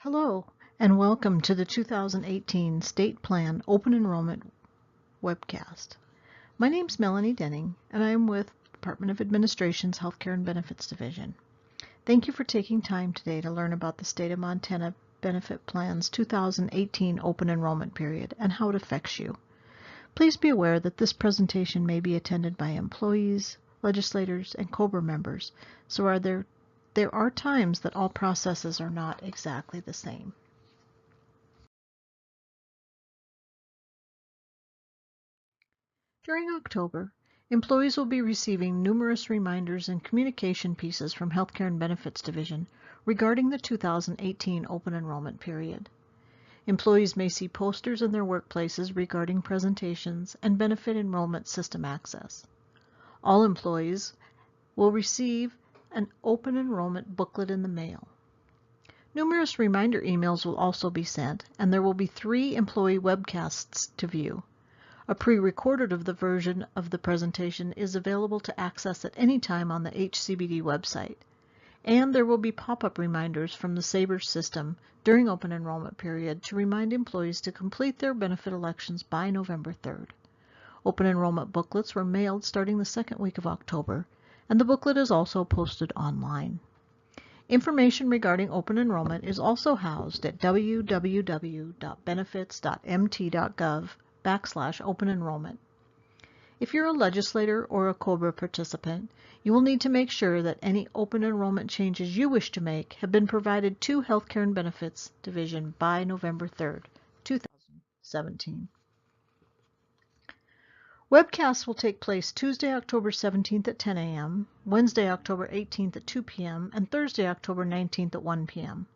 Hello, and welcome to the 2018 State Plan Open Enrollment webcast. My name is Melanie Denning, and I am with Department of Administration's Healthcare and Benefits Division. Thank you for taking time today to learn about the State of Montana Benefit Plan's 2018 Open Enrollment period and how it affects you. Please be aware that this presentation may be attended by employees, legislators, and COBRA members, so there are times that all processes are not exactly the same. During October, employees will be receiving numerous reminders and communication pieces from Healthcare and Benefits Division regarding the 2018 open enrollment period. Employees may see posters in their workplaces regarding presentations and benefit enrollment system access. All employees will receive an open enrollment booklet in the mail. Numerous reminder emails will also be sent, and there will be 3 employee webcasts to view. A pre-recorded of the version of the presentation is available to access at any time on the HCBD website. And there will be pop-up reminders from the SABRE system during open enrollment period to remind employees to complete their benefit elections by November 3rd. Open enrollment booklets were mailed starting the second week of October, and the booklet is also posted online. Information regarding open enrollment is also housed at www.benefits.mt.gov/open enrollment. If you're a legislator or a COBRA participant, you will need to make sure that any open enrollment changes you wish to make have been provided to Healthcare and Benefits Division by November 3rd, 2017. Webcasts will take place Tuesday, October 17th at 10 a.m., Wednesday, October 18th at 2 p.m., and Thursday, October 19th at 1 p.m.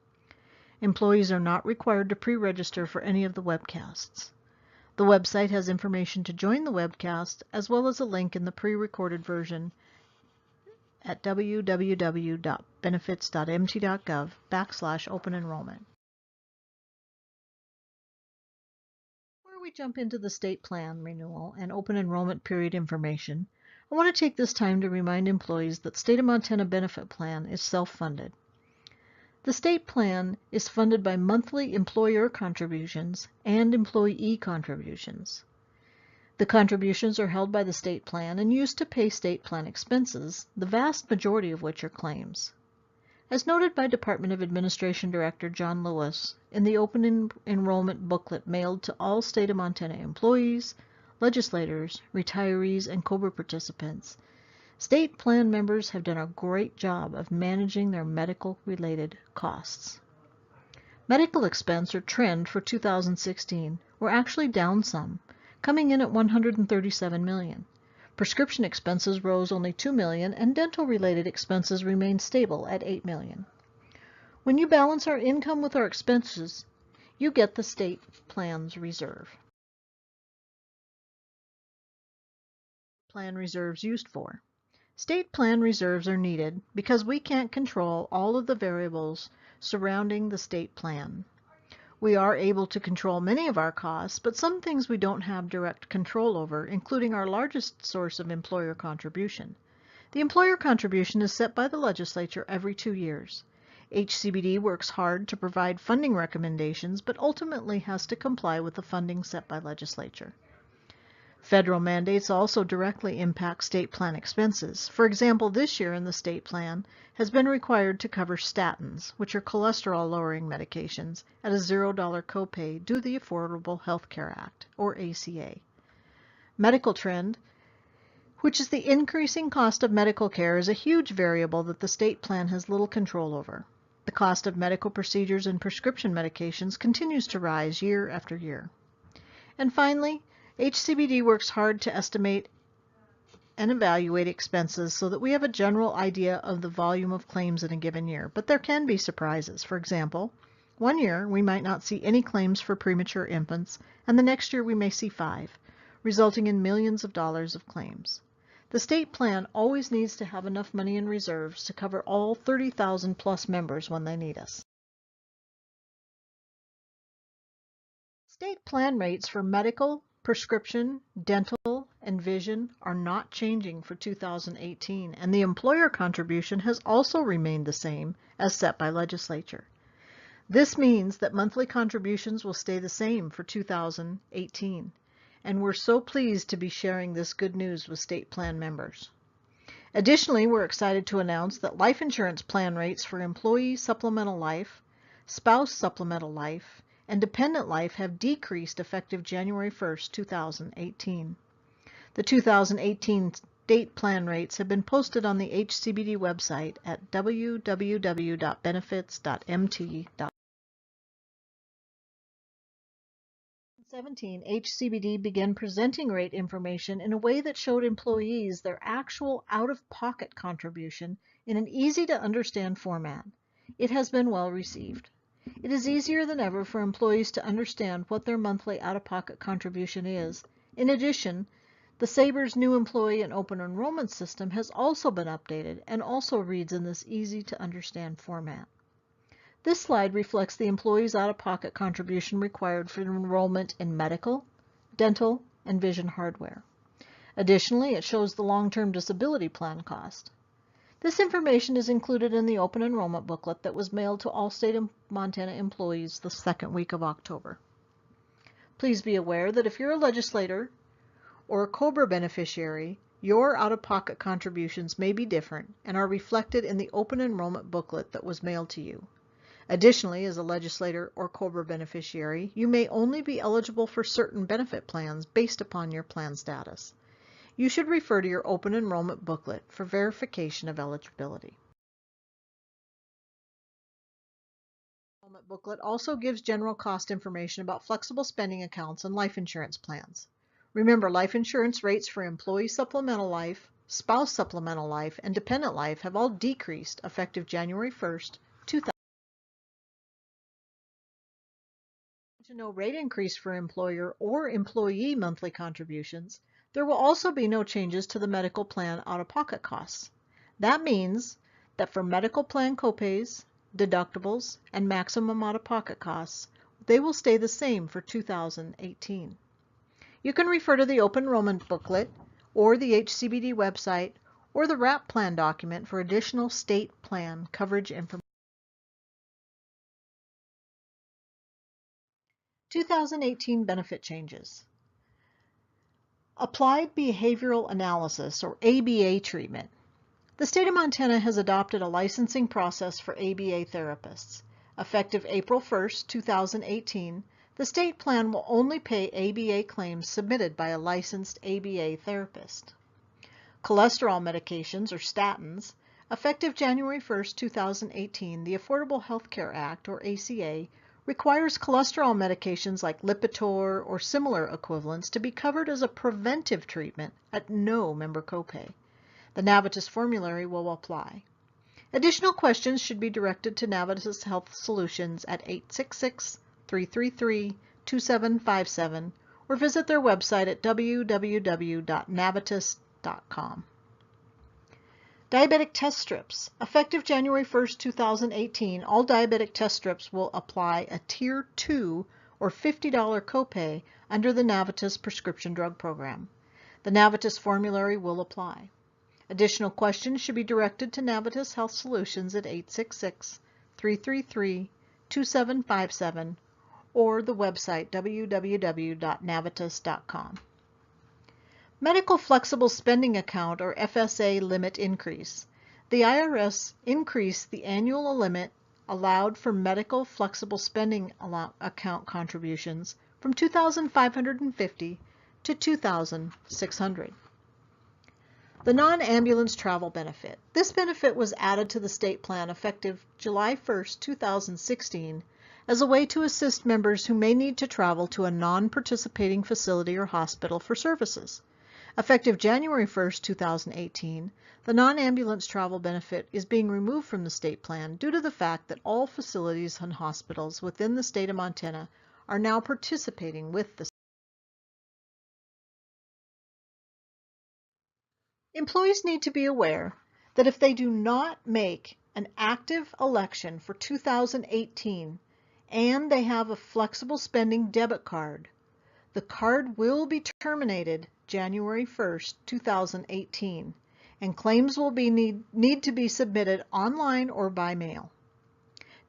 Employees are not required to pre-register for any of the webcasts. The website has information to join the webcast, as well as a link in the pre-recorded version at www.benefits.mt.gov/open enrollment. Before we jump into the state plan renewal and open enrollment period information, I want to take this time to remind employees that State of Montana Benefit Plan is self-funded. The state plan is funded by monthly employer contributions and employee contributions. The contributions are held by the state plan and used to pay state plan expenses, the vast majority of which are claims. As noted by Department of Administration Director John Lewis in the open enrollment booklet mailed to all State of Montana employees, legislators, retirees, and COBRA participants, state plan members have done a great job of managing their medical-related costs. Medical expense or trend for 2016 were actually down some, coming in at $137 million. Prescription expenses rose only $2 million, and dental-related expenses remained stable at $8 million. When you balance our income with our expenses, you get the state plan's reserve. Plan reserves used for. State plan reserves are needed because we can't control all of the variables surrounding the state plan. We are able to control many of our costs, but some things we don't have direct control over, including our largest source of employer contribution. The employer contribution is set by the legislature every 2 years. HCBD works hard to provide funding recommendations, but ultimately has to comply with the funding set by legislature. Federal mandates also directly impact state plan expenses. For example, this year in the state plan has been required to cover statins, which are cholesterol-lowering medications, at a $0 copay due to the Affordable Health Care Act, or ACA. Medical trend, which is the increasing cost of medical care, is a huge variable that the state plan has little control over. The cost of medical procedures and prescription medications continues to rise year after year. And finally, HCBD works hard to estimate and evaluate expenses so that we have a general idea of the volume of claims in a given year, but there can be surprises. For example, one year we might not see any claims for premature infants, and the next year we may see 5, resulting in millions of dollars of claims. The state plan always needs to have enough money in reserves to cover all 30,000 plus members when they need us. State plan rates for medical, prescription, dental, and vision are not changing for 2018, and the employer contribution has also remained the same as set by legislature. This means that monthly contributions will stay the same for 2018, and we're so pleased to be sharing this good news with state plan members. Additionally, we're excited to announce that life insurance plan rates for employee supplemental life, spouse supplemental life, and dependent life have decreased effective January 1st, 2018. The 2018 state plan rates have been posted on the HCBD website at www.benefits.mt.gov. 2017, HCBD began presenting rate information in a way that showed employees their actual out-of-pocket contribution in an easy-to-understand format. It has been well received. It is easier than ever for employees to understand what their monthly out-of-pocket contribution is. In addition, the SABR's new employee and open enrollment system has also been updated and also reads in this easy-to-understand format. This slide reflects the employee's out-of-pocket contribution required for enrollment in medical, dental, and vision hardware. Additionally, it shows the long-term disability plan cost. This information is included in the open enrollment booklet that was mailed to all state of Montana employees the second week of October. Please be aware that if you're a legislator or a COBRA beneficiary, your out-of-pocket contributions may be different and are reflected in the open enrollment booklet that was mailed to you. Additionally, as a legislator or COBRA beneficiary, you may only be eligible for certain benefit plans based upon your plan status. You should refer to your open enrollment booklet for verification of eligibility. The enrollment booklet also gives general cost information about flexible spending accounts and life insurance plans. Remember, life insurance rates for employee supplemental life, spouse supplemental life, and dependent life have all decreased effective January 1st, 2000. To no rate increase for employer or employee monthly contributions, there will also be no changes to the medical plan out-of-pocket costs. That means that for medical plan copays, deductibles, and maximum out-of-pocket costs, they will stay the same for 2018. You can refer to the open enrollment booklet or the HCBD website or the WRAP plan document for additional state plan coverage information. 2018 benefit changes. Applied Behavioral Analysis, or ABA treatment. The state of Montana has adopted a licensing process for ABA therapists. Effective April 1st, 2018, the state plan will only pay ABA claims submitted by a licensed ABA therapist. Cholesterol medications, or statins. Effective January 1st, 2018, the Affordable Health Care Act, or ACA, requires cholesterol medications like Lipitor or similar equivalents to be covered as a preventive treatment at no member copay. The Navitas formulary will apply. Additional questions should be directed to Navitas Health Solutions at 866-333-2757 or visit their website at www.navitas.com. Diabetic test strips. Effective January 1st, 2018, all diabetic test strips will apply a Tier 2 or $50 copay under the Navitas prescription drug program. The Navitas formulary will apply. Additional questions should be directed to Navitas Health Solutions at 866-333-2757 or the website www.navitas.com. Medical Flexible Spending Account, or FSA, limit increase. The IRS increased the annual limit allowed for medical flexible spending account contributions from $2,550 to $2,600. The non-ambulance travel benefit. This benefit was added to the state plan effective July 1st, 2016 as a way to assist members who may need to travel to a non-participating facility or hospital for services. Effective January 1st, 2018, the non-ambulance travel benefit is being removed from the state plan due to the fact that all facilities and hospitals within the state of Montana are now participating with the Employees need to be aware that if they do not make an active election for 2018 and they have a flexible spending debit card, the card will be terminated January 1st, 2018, and claims will need to be submitted online or by mail.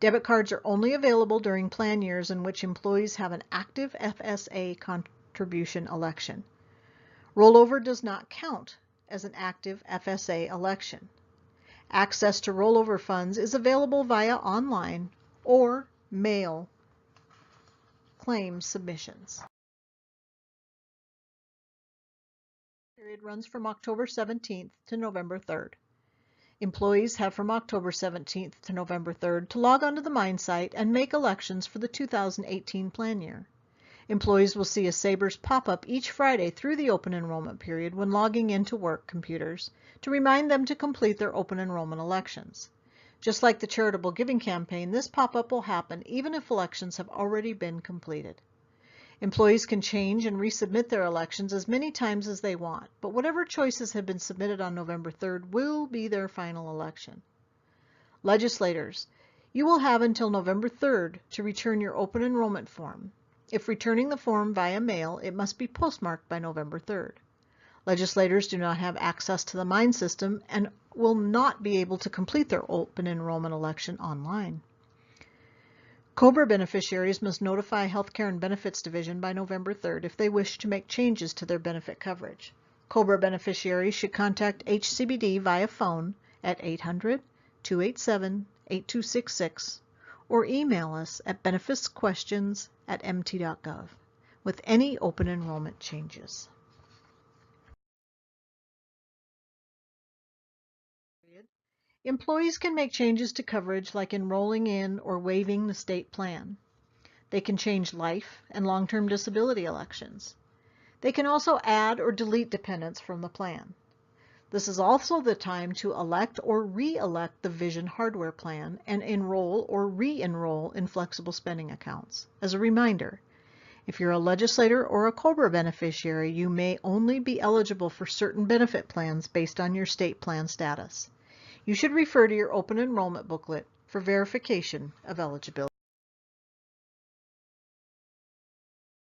Debit cards are only available during plan years in which employees have an active FSA contribution election. Rollover does not count as an active FSA election. Access to rollover funds is available via online or mail claim submissions. The period runs from October 17th to November 3rd. Employees have from October 17th to November 3rd to log onto the Mind site and make elections for the 2018 plan year. Employees will see a Sabres pop-up each Friday through the open enrollment period when logging into work computers to remind them to complete their open enrollment elections. Just like the charitable giving campaign, this pop-up will happen even if elections have already been completed. Employees can change and resubmit their elections as many times as they want, but whatever choices have been submitted on November 3rd will be their final election. Legislators, you will have until November 3rd to return your open enrollment form. If returning the form via mail, it must be postmarked by November 3rd. Legislators do not have access to the Mind system and will not be able to complete their open enrollment election online. COBRA beneficiaries must notify Healthcare and Benefits Division by November 3rd if they wish to make changes to their benefit coverage. COBRA beneficiaries should contact HCBD via phone at 800-287-8266 or email us at benefitsquestions@mt.gov with any open enrollment changes. Employees can make changes to coverage like enrolling in or waiving the state plan. They can change life and long-term disability elections. They can also add or delete dependents from the plan. This is also the time to elect or re-elect the Vision hardware plan and enroll or re-enroll in flexible spending accounts. As a reminder, if you're a legislator or a COBRA beneficiary, you may only be eligible for certain benefit plans based on your state plan status. You should refer to your open enrollment booklet for verification of eligibility.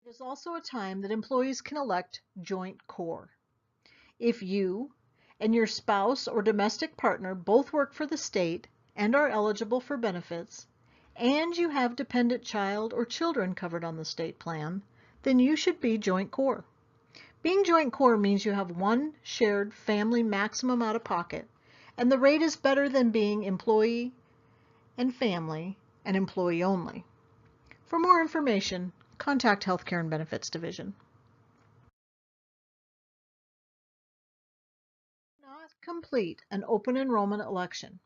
It is also a time that employees can elect joint core. If you and your spouse or domestic partner both work for the state and are eligible for benefits, and you have dependent child or children covered on the state plan, then you should be joint core. Being joint core means you have one shared family maximum out of pocket, and the rate is better than being employee and family and employee only. For more information, contact Healthcare and Benefits Division. Do not complete an open enrollment election.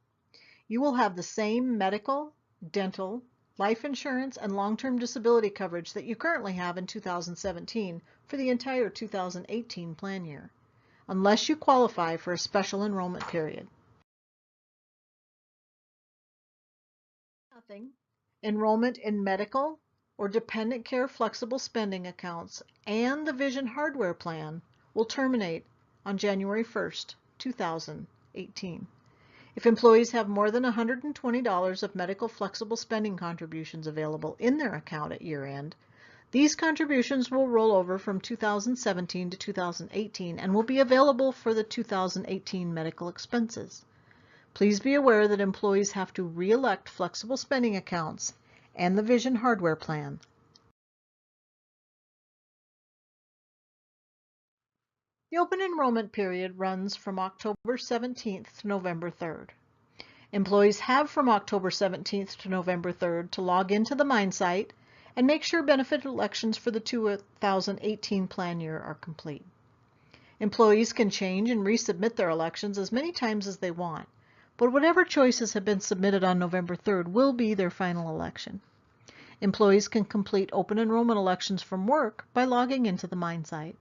You will have the same medical, dental, life insurance, and long-term disability coverage that you currently have in 2017 for the entire 2018 plan year, unless you qualify for a special enrollment period. Enrollment in medical or dependent care flexible spending accounts and the Vision hardware plan will terminate on January 1st, 2018. If employees have more than $120 of medical flexible spending contributions available in their account at year end, these contributions will roll over from 2017 to 2018 and will be available for the 2018 medical expenses. Please be aware that employees have to re-elect flexible spending accounts and the Vision hardware plan. The open enrollment period runs from October 17th to November 3rd. Employees have from October 17th to November 3rd to log into the Mind site and make sure benefit elections for the 2018 plan year are complete. Employees can change and resubmit their elections as many times as they want, but whatever choices have been submitted on November 3rd will be their final election. Employees can complete open enrollment elections from work by logging into the Mind site.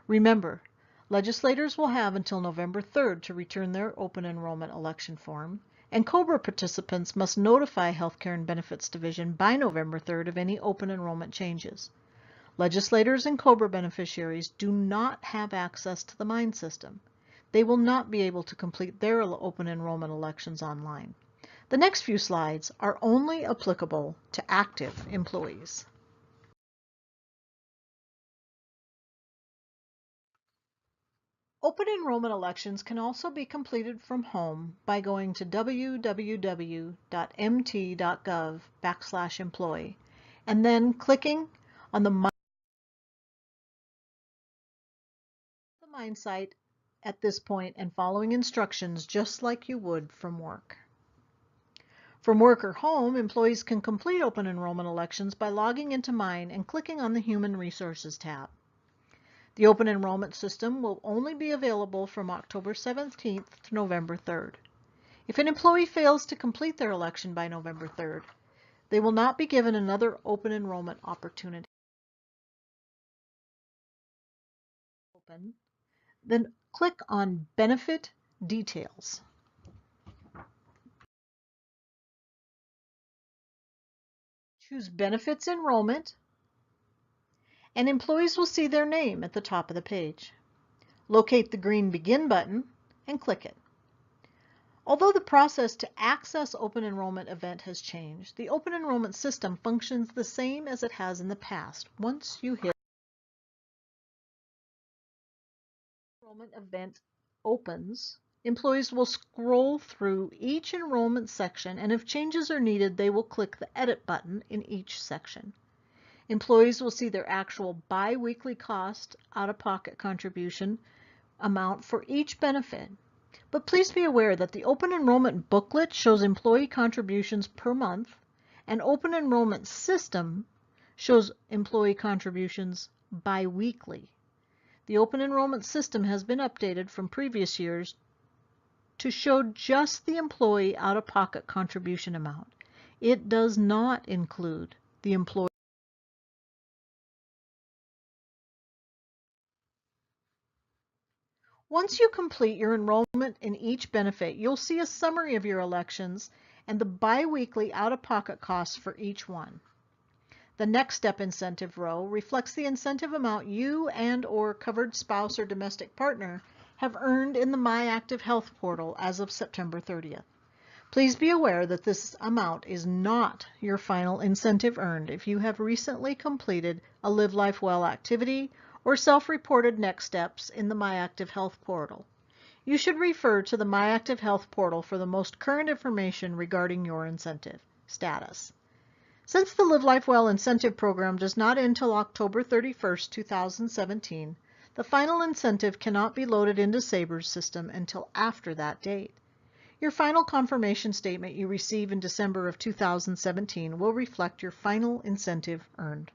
Remember, legislators will have until November 3rd to return their open enrollment election form, and COBRA participants must notify Healthcare and Benefits Division by November 3rd of any open enrollment changes. Legislators and COBRA beneficiaries do not have access to the Mind system. They will not be able to complete their open enrollment elections online. The next few slides are only applicable to active employees. Open enrollment elections can also be completed from home by going to www.mt.gov/employee and then clicking on the Mine site at this point and following instructions just like you would from work. From work or home, employees can complete open enrollment elections by logging into Mine and clicking on the Human Resources tab. The open enrollment system will only be available from October 17th to November 3rd. If an employee fails to complete their election by November 3rd, they will not be given another open enrollment opportunity. Then click on Benefit Details. Choose Benefits Enrollment, and employees will see their name at the top of the page. Locate the green Begin button and click it. Although the process to access Open Enrollment event has changed, the Open Enrollment system functions the same as it has in the past. Once you hit the enrollment event opens, employees will scroll through each enrollment section, and if changes are needed, they will click the Edit button in each section. Employees will see their actual bi-weekly cost out-of-pocket contribution amount for each benefit. But please be aware that the Open Enrollment booklet shows employee contributions per month, and Open Enrollment system shows employee contributions bi-weekly. The Open Enrollment system has been updated from previous years to show just the employee out-of-pocket contribution amount. It does not include the employee. Once you complete your enrollment in each benefit, you'll see a summary of your elections and the bi-weekly out-of-pocket costs for each one. The Next Step incentive row reflects the incentive amount you and/or covered spouse or domestic partner have earned in the My Active Health portal as of September 30th. Please be aware that this amount is not your final incentive earned if you have recently completed a Live Life Well activity or self-reported next steps in the My Active Health portal. You should refer to the My Active Health portal for the most current information regarding your incentive status. Since the Live Life Well incentive program does not end until October 31st, 2017, the final incentive cannot be loaded into Saber's system until after that date. Your final confirmation statement you receive in December of 2017 will reflect your final incentive earned.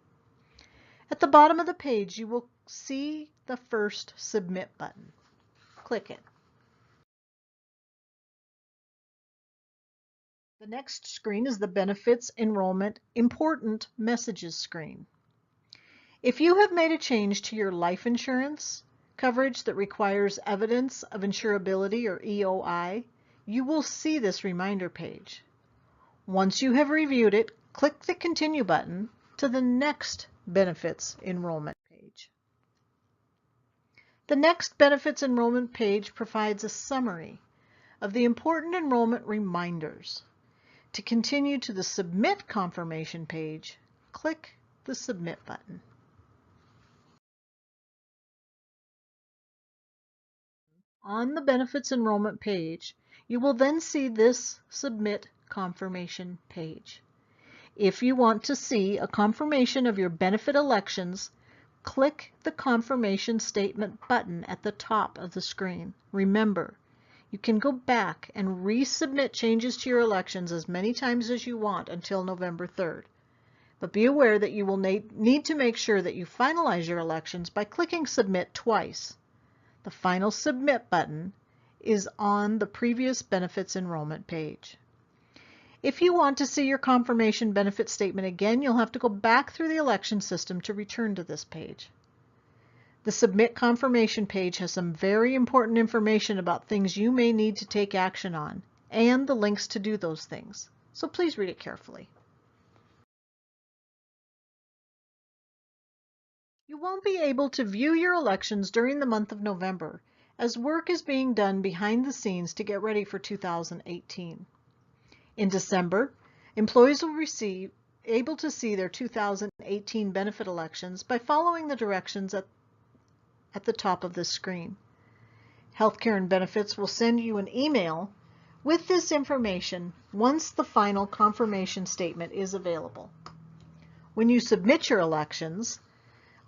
At the bottom of the page, you will see the first Submit button. Click it. The next screen is the Benefits Enrollment Important Messages screen. If you have made a change to your life insurance coverage that requires evidence of insurability or EOI, you will see this reminder page. Once you have reviewed it, click the Continue button to the next Benefits Enrollment page. The next Benefits Enrollment page provides a summary of the important enrollment reminders. To continue to the Submit Confirmation page, click the Submit button. On the Benefits Enrollment page, you will then see this Submit Confirmation page. If you want to see a confirmation of your benefit elections, click the Confirmation Statement button at the top of the screen. Remember, you can go back and resubmit changes to your elections as many times as you want until November 3rd. But be aware that you will need to make sure that you finalize your elections by clicking Submit twice. The final Submit button is on the previous Benefits Enrollment page. If you want to see your confirmation benefit statement again, you'll have to go back through the election system to return to this page. The Submit Confirmation page has some very important information about things you may need to take action on and the links to do those things, so please read it carefully. You won't be able to view your elections during the month of November, as work is being done behind the scenes to get ready for 2018. In December, employees will be able to see their 2018 benefit elections by following the directions at the top of this screen. Healthcare and Benefits will send you an email with this information once the final confirmation statement is available. When you submit your elections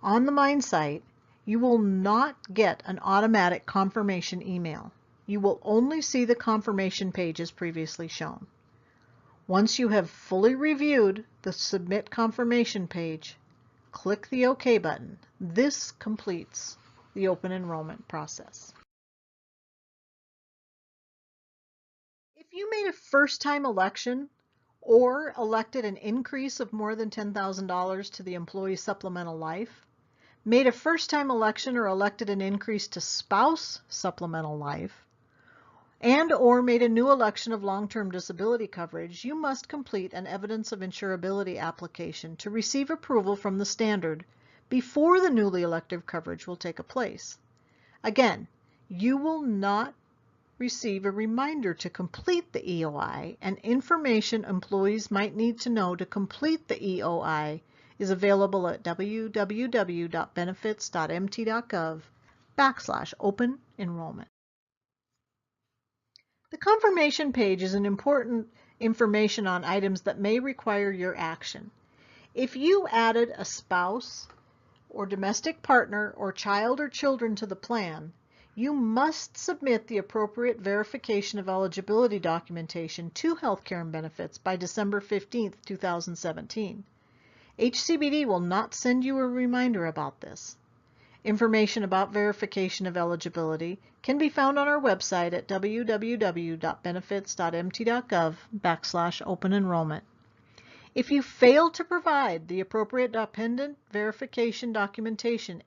on the Mind site, you will not get an automatic confirmation email. You will only see the confirmation page as previously shown. Once you have fully reviewed the Submit Confirmation page, click the OK button. This completes the open enrollment process. If you made a first-time election or elected an increase of more than $10,000 to the Employee Supplemental Life, made a first-time election or elected an increase to Spouse Supplemental Life, and or made a new election of long-term disability coverage, you must complete an evidence of insurability application to receive approval from the standard before the newly elective coverage will take place. Again, you will not receive a reminder to complete the EOI, and information employees might need to know to complete the EOI is available at www.benefits.mt.gov/open enrollment. The confirmation page is an important information on items that may require your action. If you added a spouse or domestic partner or child or children to the plan, you must submit the appropriate verification of eligibility documentation to Healthcare and Benefits by December 15, 2017. HCBD will not send you a reminder about this. Information about verification of eligibility can be found on our website at www.benefits.mt.gov/open enrollment. If you fail to provide the appropriate dependent verification documentation,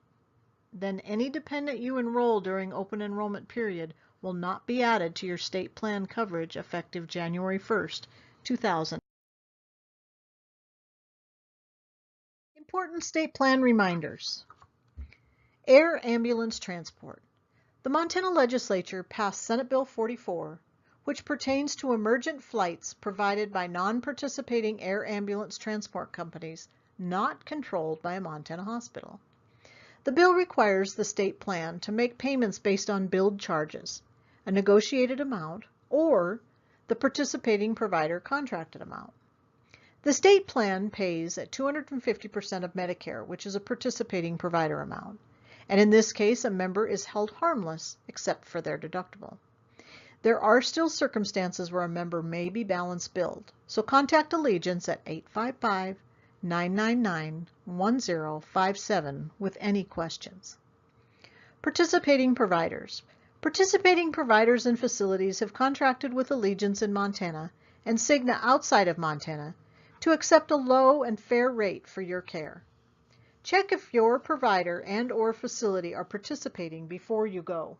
then any dependent you enroll during open enrollment period will not be added to your state plan coverage effective January 1st, 2000. Important state plan reminders. Air ambulance transport. The Montana legislature passed Senate Bill 44, which pertains to emergent flights provided by non-participating air ambulance transport companies not controlled by a Montana hospital. The bill requires the state plan to make payments based on billed charges, a negotiated amount, or the participating provider contracted amount. The state plan pays at 250% of Medicare, which is a participating provider amount. And in this case, a member is held harmless except for their deductible. There are still circumstances where a member may be balance billed, so contact Allegiance at 855-999-1057 with any questions. Participating providers. Participating providers and facilities have contracted with Allegiance in Montana and Cigna outside of Montana to accept a low and fair rate for your care. Check if your provider and/or facility are participating before you go.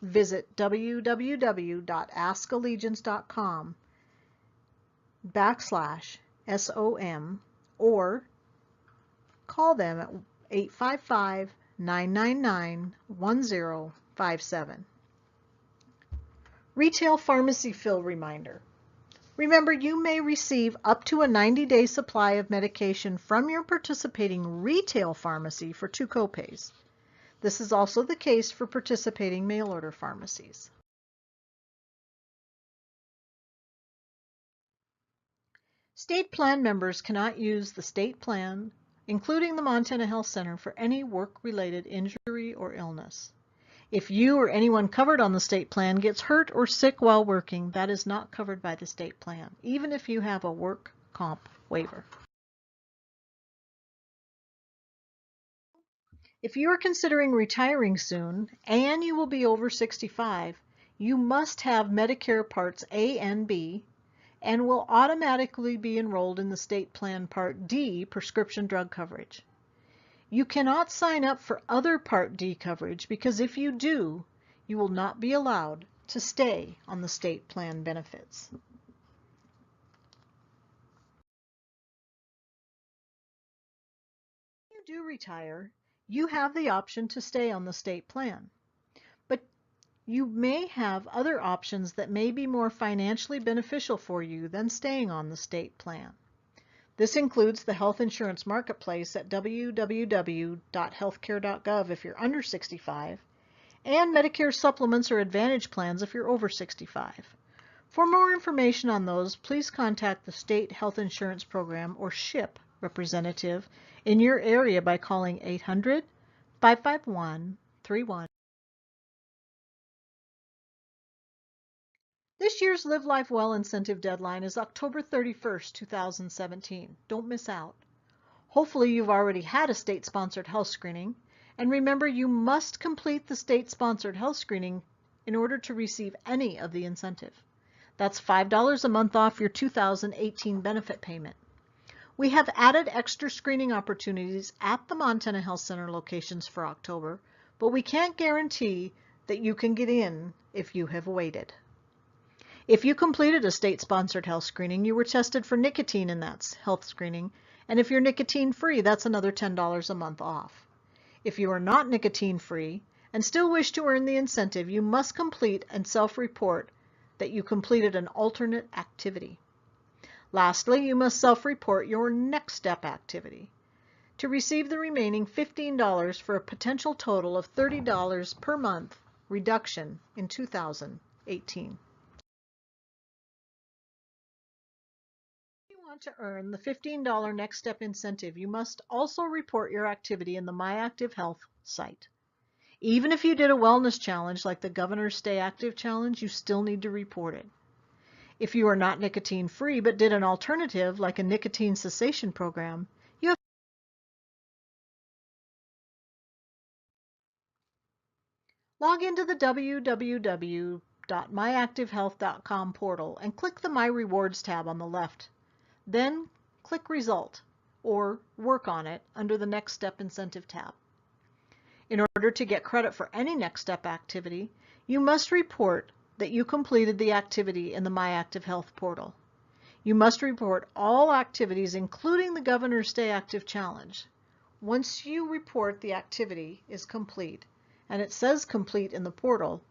Visit www.askallegiance.com/SOM or call them at 855-999-1057. Retail pharmacy fill reminder. Remember, you may receive up to a 90-day supply of medication from your participating retail pharmacy for 2 copays. This is also the case for participating mail-order pharmacies. State plan members cannot use the state plan, including the Montana Health Center, for any work-related injury or illness. If you or anyone covered on the state plan gets hurt or sick while working, that is not covered by the state plan, even if you have a work comp waiver. If you are considering retiring soon and you will be over 65, you must have Medicare Parts A and B and will automatically be enrolled in the state plan Part D prescription drug coverage. You cannot sign up for other Part D coverage because if you do, you will not be allowed to stay on the state plan benefits. When you do retire, you have the option to stay on the state plan, but you may have other options that may be more financially beneficial for you than staying on the state plan. This includes the health insurance marketplace at www.healthcare.gov if you're under 65, and Medicare supplements or Advantage plans if you're over 65. For more information on those, please contact the State Health Insurance Program or SHIP representative in your area by calling 800-551-31. This year's Live Life Well incentive deadline is October 31st, 2017. Don't miss out. Hopefully you've already had a state-sponsored health screening, and remember you must complete the state-sponsored health screening in order to receive any of the incentive. That's $5 a month off your 2018 benefit payment. We have added extra screening opportunities at the Montana Health Center locations for October, but we can't guarantee that you can get in if you have waited. If you completed a state-sponsored health screening, you were tested for nicotine in that health screening, and if you're nicotine-free, that's another $10 a month off. If you are not nicotine-free and still wish to earn the incentive, you must complete and self-report that you completed an alternate activity. Lastly, you must self-report your next step activity to receive the remaining $15 for a potential total of $30 per month reduction in 2018. If you want to earn the $15 next step incentive, you must also report your activity in the My Active Health site. Even if you did a wellness challenge like the Governor's Stay Active Challenge, you still need to report it. If you are not nicotine-free but did an alternative like a nicotine cessation program, you have log into the www.myactivehealth.com portal and click the My Rewards tab on the left. Then click Result or Work on It under the Next Step Incentive tab. In order to get credit for any next step activity, you must report that you completed the activity in the My Active Health portal. You must report all activities, including the Governor's Stay Active Challenge. Once you report the activity is complete, and it says complete in the portal,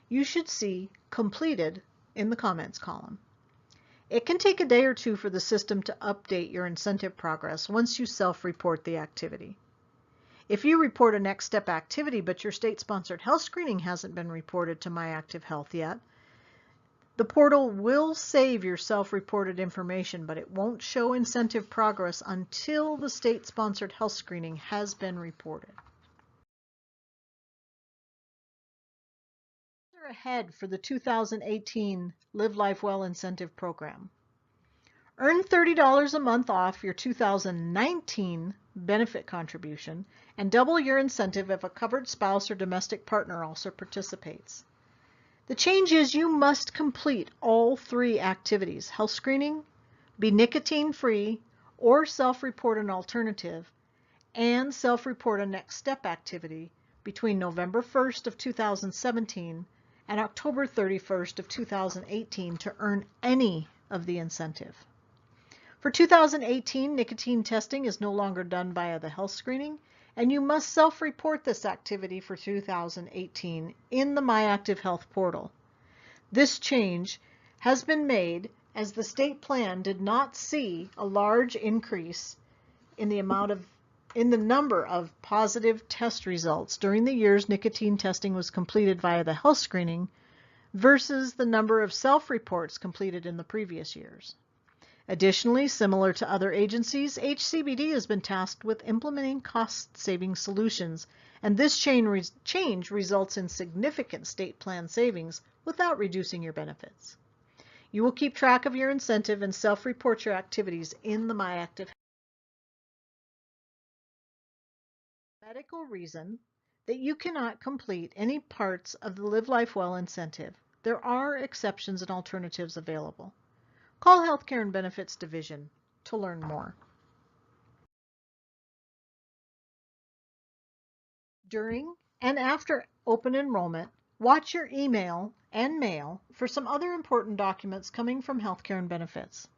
you should see completed in the comments column. It can take a day or two for the system to update your incentive progress once you self-report the activity. If you report a next step activity but your state-sponsored health screening hasn't been reported to My Active Health yet, the portal will save your self-reported information, but it won't show incentive progress until the state-sponsored health screening has been reported. We're ahead for the 2018 Live Life Well incentive program. Earn $30 a month off your 2019 benefit contribution and double your incentive if a covered spouse or domestic partner also participates. The change is you must complete all three activities: health screening, be nicotine-free, or self-report an alternative, and self-report a next step activity between November 1st of 2017 and October 31st of 2018 to earn any of the incentive. For 2018, nicotine testing is no longer done via the health screening, and you must self-report this activity for 2018 in the My Active Health portal. This change has been made as the state plan did not see a large increase in the number of positive test results during the years nicotine testing was completed via the health screening versus the number of self-reports completed in the previous years. Additionally, similar to other agencies, HCBD has been tasked with implementing cost-saving solutions, and this change results in significant state plan savings without reducing your benefits. You will keep track of your incentive and self-report your activities in the My Active medical reason that you cannot complete any parts of the Live Life Well incentive. There are exceptions and alternatives available. Call Healthcare and Benefits Division to learn more. During and after open enrollment, watch your email and mail for some other important documents coming from Healthcare and Benefits.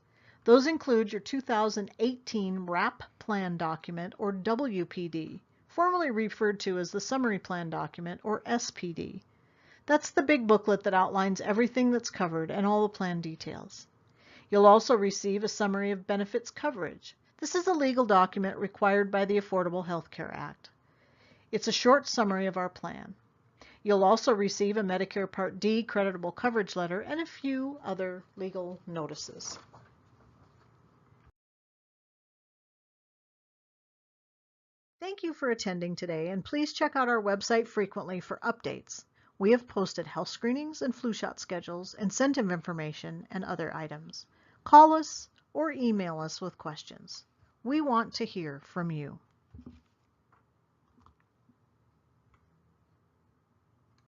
Those include your 2018 WRAP Plan Document, or WPD, formerly referred to as the Summary Plan Document, or SPD. That's the big booklet that outlines everything that's covered and all the plan details. You'll also receive a summary of benefits coverage. This is a legal document required by the Affordable Health Care Act. It's a short summary of our plan. You'll also receive a Medicare Part D creditable coverage letter and a few other legal notices. Thank you for attending today, and please check out our website frequently for updates. We have posted health screenings and flu shot schedules, incentive information, and other items. Call us or email us with questions. We want to hear from you.